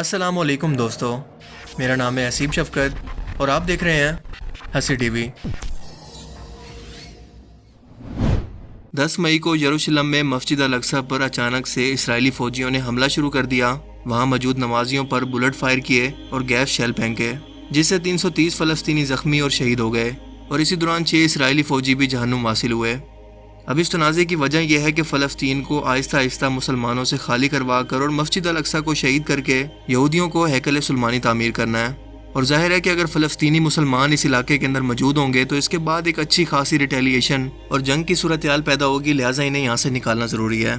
السلام علیکم دوستو، میرا نام ہے حسیب شفقت اور آپ دیکھ رہے ہیں ہنسی ٹی وی۔ 10 مئی کو یروشلم میں مسجد الاقصی پر اچانک سے اسرائیلی فوجیوں نے حملہ شروع کر دیا۔ وہاں موجود نمازیوں پر بلٹ فائر کیے اور گیس شیل پھینکے، جس سے 330 فلسطینی زخمی اور شہید ہو گئے، اور اسی دوران 6 اسرائیلی فوجی بھی جہنم حاصل ہوئے۔ اب اس تنازع کی وجہ یہ ہے کہ فلسطین کو آہستہ آہستہ مسلمانوں سے خالی کروا کر اور مسجد الاقصی کو شہید کر کے یہودیوں کو ہیکل سلیمانی تعمیر کرنا ہے۔ اور ظاہر ہے کہ اگر فلسطینی مسلمان اس علاقے کے اندر موجود ہوں گے تو اس کے بعد ایک اچھی خاصی ریٹیلیشن اور جنگ کی صورتحال پیدا ہوگی، لہٰذا انہیں یہاں سے نکالنا ضروری ہے۔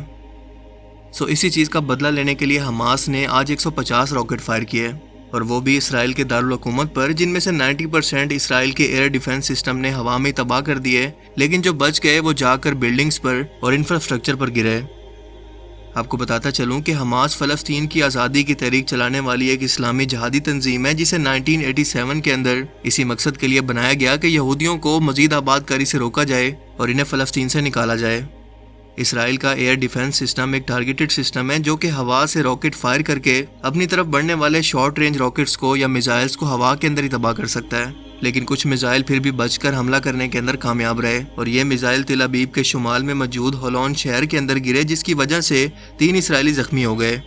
اسی چیز کا بدلہ لینے کے لیے حماس نے آج 150 راکٹ فائر کیے، اور وہ بھی اسرائیل کے دارالحکومت پر، جن میں سے 90% اسرائیل کے ایئر ڈیفنس سسٹم نے ہوا میں تباہ کر دیے، لیکن جو بچ گئے وہ جا کر بلڈنگز پر اور انفراسٹرکچر پر گرے۔ آپ کو بتاتا چلوں کہ حماس فلسطین کی آزادی کی تحریک چلانے والی ایک اسلامی جہادی تنظیم ہے، جسے 1987 کے اندر اسی مقصد کے لیے بنایا گیا کہ یہودیوں کو مزید آباد کاری سے روکا جائے اور انہیں فلسطین سے نکالا جائے۔ اسرائیل کا ایئر ڈیفنس سسٹم ایک ٹارگیٹڈ سسٹم ہے جو کہ ہوا سے راکٹ فائر کر کے اپنی طرف بڑھنے والے شارٹ رینج راکٹس کو یا میزائلز کو ہوا کے اندر ہی تباہ کر سکتا ہے، لیکن کچھ میزائل پھر بھی بچ کر حملہ کرنے کے اندر کامیاب رہے، اور یہ میزائل تل ابیب کے شمال میں موجود ہولون شہر کے اندر گرے، جس کی وجہ سے 3 اسرائیلی زخمی ہو گئے۔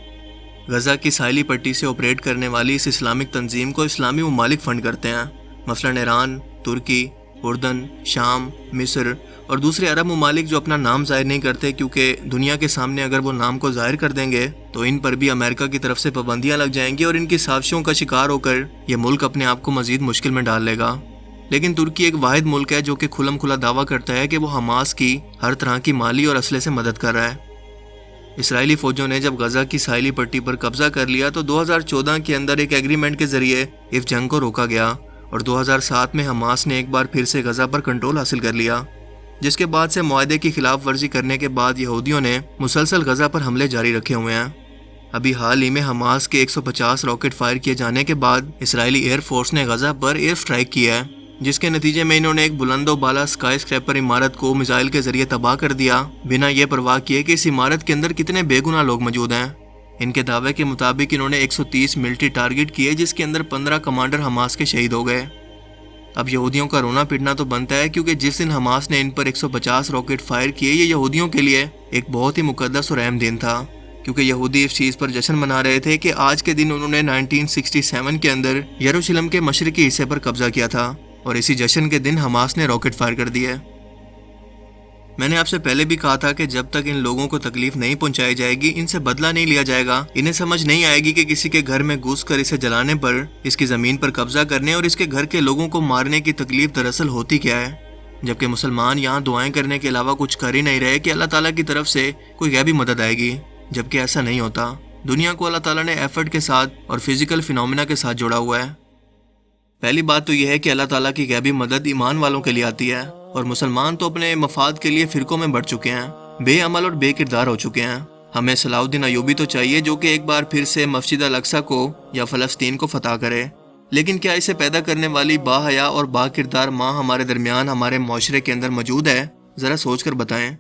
غزہ کی ساحلی پٹی سے آپریٹ کرنے والی اس اسلامک تنظیم کو اسلامی ممالک فنڈ کرتے ہیں، مثلاً ایران، ترکی، اردن، شام، مصر اور دوسرے عرب ممالک جو اپنا نام ظاہر نہیں کرتے، کیونکہ دنیا کے سامنے اگر وہ نام کو ظاہر کر دیں گے تو ان پر بھی امریکہ کی طرف سے پابندیاں لگ جائیں گی اور ان کی سازشوں کا شکار ہو کر یہ ملک اپنے آپ کو مزید مشکل میں ڈال لے گا۔ لیکن ترکی ایک واحد ملک ہے جو کہ کھلم کھلا دعویٰ کرتا ہے کہ وہ حماس کی ہر طرح کی مالی اور اسلحے سے مدد کر رہا ہے۔ اسرائیلی فوجوں نے جب غزہ کی ساحلی پٹی پر قبضہ کر لیا تو 2014 کے اندر ایک ایگریمنٹ کے ذریعے اس جنگ کو روکا گیا، اور 2007 میں حماس نے ایک بار پھر سے غزہ پر کنٹرول حاصل کر لیا، جس کے بعد سے معاہدے کی خلاف ورزی کرنے کے بعد یہودیوں نے مسلسل غزہ پر حملے جاری رکھے ہوئے ہیں۔ ابھی حال ہی میں حماس کے 150 راکٹ فائر کیے جانے کے بعد اسرائیلی ایئر فورس نے غزہ پر ایئر سٹرائک کیا ہے، جس کے نتیجے میں انہوں نے ایک بلند و بالا اسکائی اسکریپر عمارت کو میزائل کے ذریعے تباہ کر دیا، بنا یہ پرواہ کیے کہ اس عمارت کے اندر کتنے بے گناہ لوگ موجود ہیں۔ ان کے دعوے کے مطابق انہوں نے 130 ملٹری ٹارگٹ کیے، جس کے اندر 15 کمانڈر حماس کے شہید ہو گئے۔ اب یہودیوں کا رونا پٹنا تو بنتا ہے، کیونکہ جس دن حماس نے ان پر 150 راکٹ فائر کیے، یہ یہودیوں کے لیے ایک بہت ہی مقدس اور اہم دن تھا، کیونکہ یہودی اس چیز پر جشن منا رہے تھے کہ آج کے دن انہوں نے 1967 کے اندر یروشلم کے مشرقی حصے پر قبضہ کیا تھا، اور اسی جشن کے دن حماس نے راکٹ فائر کر دیے۔ میں نے آپ سے پہلے بھی کہا تھا کہ جب تک ان لوگوں کو تکلیف نہیں پہنچائی جائے گی، ان سے بدلہ نہیں لیا جائے گا، انہیں سمجھ نہیں آئے گی کہ کسی کے گھر میں گھس کر اسے جلانے پر، اس کی زمین پر قبضہ کرنے اور اس کے گھر کے لوگوں کو مارنے کی تکلیف دراصل ہوتی کیا ہے، جبکہ مسلمان یہاں دعائیں کرنے کے علاوہ کچھ کر ہی نہیں رہے کہ اللہ تعالیٰ کی طرف سے کوئی غیبی مدد آئے گی، جبکہ ایسا نہیں ہوتا۔ دنیا کو اللہ تعالیٰ نے ایفرٹ کے ساتھ اور فزیکل فینومینا کے ساتھ جوڑا ہوا ہے۔ پہلی بات تو یہ ہے کہ اللہ تعالیٰ کی غیبی مدد ایمان والوں کے لیے آتی ہے، اور مسلمان تو اپنے مفاد کے لیے فرقوں میں بڑھ چکے ہیں، بے عمل اور بے کردار ہو چکے ہیں۔ ہمیں صلاح الدین ایوبی تو چاہیے جو کہ ایک بار پھر سے مسجد الاقصی کو یا فلسطین کو فتح کرے، لیکن کیا اسے پیدا کرنے والی با حیا اور با کردار ماں ہمارے درمیان، ہمارے معاشرے کے اندر موجود ہے؟ ذرا سوچ کر بتائیں۔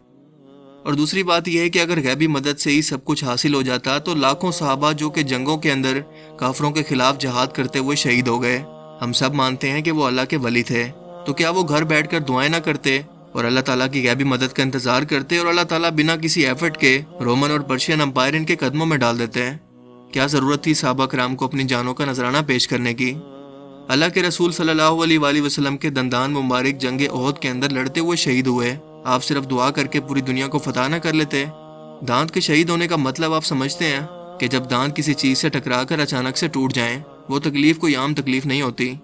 اور دوسری بات یہ ہے کہ اگر غیبی مدد سے ہی سب کچھ حاصل ہو جاتا تو لاکھوں صحابہ جو کہ جنگوں کے اندر کافروں کے خلاف جہاد کرتے ہوئے شہید ہو گئے۔ ہم سب مانتے ہیں کہ وہ اللہ کے ولی تھے، تو کیا وہ گھر بیٹھ کر دعائیں نہ کرتے اور اللہ تعالیٰ کی غیبی مدد کا انتظار کرتے، اور اللہ تعالیٰ بنا کسی ایفرٹ کے رومن اور پرشین امپائر ان کے قدموں میں ڈال دیتے ہیں؟ کیا ضرورت تھی صحابہ کرام کو اپنی جانوں کا نذرانہ پیش کرنے کی؟ اللہ کے رسول صلی اللہ علیہ وآلہ وسلم کے دندان مبارک جنگ احد کے اندر لڑتے ہوئے شہید ہوئے، آپ صرف دعا کر کے پوری دنیا کو فتح نہ کر لیتے؟ دانت کے شہید ہونے کا مطلب آپ سمجھتے ہیں کہ جب دانت کسی چیز سے ٹکرا کر اچانک سے ٹوٹ جائیں، وہ تکلیف کوئی عام تکلیف نہیں ہوتی۔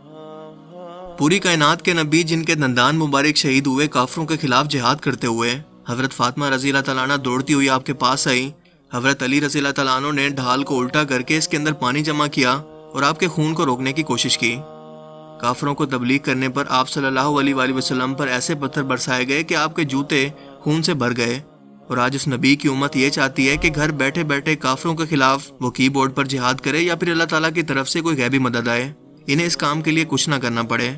پوری کائنات کے نبی جن کے دندان مبارک شہید ہوئے کافروں کے خلاف جہاد کرتے ہوئے، حضرت فاطمہ رضی اللہ تعالیٰ عنہ دوڑتی ہوئی آپ کے پاس آئی، حضرت علی رضی اللہ تعالیٰ عنہ نے ڈھال کو الٹا کر کے اس کے اندر پانی جمع کیا اور آپ کے خون کو روکنے کی کوشش کی۔ کافروں کو تبلیغ کرنے پر آپ صلی اللہ علیہ وآلہ وسلم پر ایسے پتھر برسائے گئے کہ آپ کے جوتے خون سے بھر گئے، اور آج اس نبی کی امت یہ چاہتی ہے کہ گھر بیٹھے بیٹھے کافروں کے خلاف وہ کی بورڈ پر جہاد کرے یا پھر اللہ تعالیٰ کی طرف سے کوئی غیبی مدد آئے، انہیں اس کام کے لیے کچھ نہ کرنا پڑے۔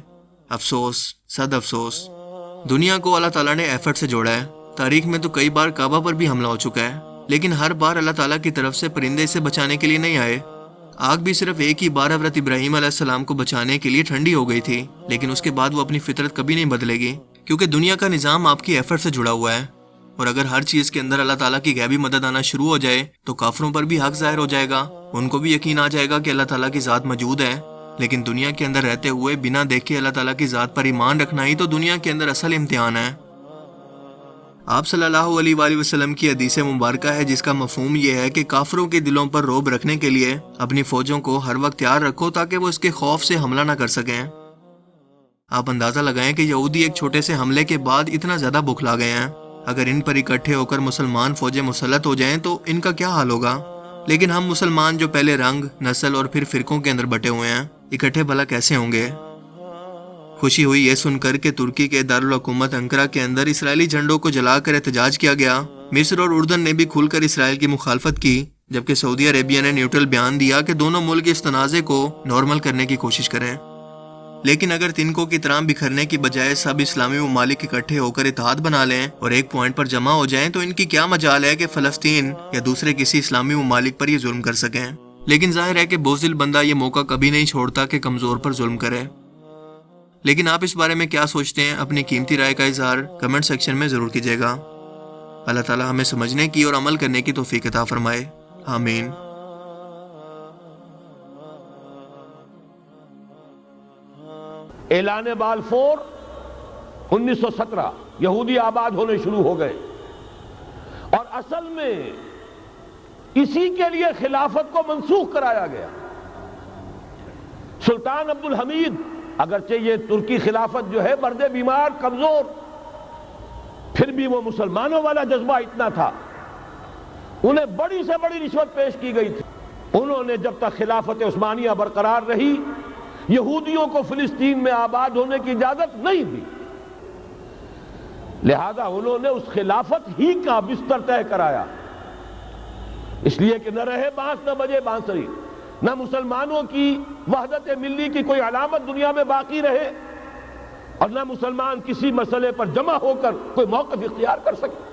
افسوس، صد افسوس، دنیا کو اللہ تعالیٰ نے ایفرٹ سے جوڑا ہے۔ تاریخ میں تو کئی بار کعبہ پر بھی حملہ ہو چکا ہے، لیکن ہر بار اللہ تعالیٰ کی طرف سے پرندے اسے بچانے کے لیے نہیں آئے۔ آگ بھی صرف ایک ہی بار حضرت ابراہیم علیہ السلام کو بچانے کے لیے ٹھنڈی ہو گئی تھی، لیکن اس کے بعد وہ اپنی فطرت کبھی نہیں بدلے گی، کیونکہ دنیا کا نظام آپ کی ایفرٹ سے جڑا ہوا ہے، اور اگر ہر چیز کے اندر اللہ تعالیٰ کی غیبی مدد آنا شروع ہو جائے تو کافروں پر بھی حق ظاہر ہو جائے گا، ان کو بھی یقین آ جائے گا کہ اللہ تعالیٰ کی ذات موجود ہے۔ لیکن دنیا کے اندر رہتے ہوئے بنا دیکھے اللہ تعالیٰ کی ذات پر ایمان رکھنا ہی تو دنیا کے اندر اصل امتحان ہے۔ آپ صلی اللہ علیہ وآلہ وسلم کی حدیث مبارکہ ہے جس کا مفہوم یہ ہے کہ کافروں کے دلوں پر رعب رکھنے کے لیے اپنی فوجوں کو ہر وقت تیار رکھو تاکہ وہ اس کے خوف سے حملہ نہ کر سکیں۔ آپ اندازہ لگائیں کہ یہودی ایک چھوٹے سے حملے کے بعد اتنا زیادہ بکھلا گئے ہیں، اگر ان پر اکٹھے ہو کر مسلمان فوجیں مسلط ہو جائیں تو ان کا کیا حال ہوگا؟ لیکن ہم مسلمان جو پہلے رنگ، نسل اور پھر فرقوں کے اندر بٹے ہوئے ہیں، اکٹھے بھلا کیسے ہوں گے؟ خوشی ہوئی یہ سن کر کہ ترکی کے دارالحکومت انقرہ کے اندر اسرائیلی جھنڈوں کو جلا کر احتجاج کیا گیا۔ مصر اور اردن نے بھی کھل کر اسرائیل کی مخالفت کی، جبکہ سعودی عربیہ نے نیوٹرل بیان دیا کہ دونوں ملک اس تنازع کو نارمل کرنے کی کوشش کریں۔ لیکن اگر تنکوں کی طرح بکھرنے کی بجائے سب اسلامی ممالک اکٹھے ہو کر اتحاد بنا لیں اور ایک پوائنٹ پر جمع ہو جائیں تو ان کی کیا مجال ہے کہ فلسطین یا دوسرے کسی اسلامی ممالک پر یہ ظلم کر سکیں؟ لیکن ظاہر ہے کہ بزدل بندہ یہ موقع کبھی نہیں چھوڑتا کہ کمزور پر ظلم کرے۔ لیکن آپ اس بارے میں کیا سوچتے ہیں؟ اپنی قیمتی رائے کا اظہار کمنٹ سیکشن میں ضرور کیجیے گا۔ اللہ تعالی ہمیں سمجھنے کی اور عمل کرنے کی توفیق عطا فرمائے، آمین۔ اعلان بالفور 1917 یہودی آباد ہونے شروع ہو گئے، اور اصل میں اسی کے لیے خلافت کو منسوخ کرایا گیا۔ سلطان عبد الحمید، اگرچہ یہ ترکی خلافت جو ہے مرد بیمار کمزور، پھر بھی وہ مسلمانوں والا جذبہ اتنا تھا، انہیں بڑی سے بڑی رشوت پیش کی گئی تھی۔ انہوں نے جب تک خلافت عثمانیہ برقرار رہی یہودیوں کو فلسطین میں آباد ہونے کی اجازت نہیں دی، لہذا انہوں نے اس خلافت ہی کا بستر طے کرایا، اس لیے کہ نہ رہے بانس نہ بجے بانسری، نہ مسلمانوں کی وحدت ملی کی کوئی علامت دنیا میں باقی رہے، اور نہ مسلمان کسی مسئلے پر جمع ہو کر کوئی موقف اختیار کر سکے۔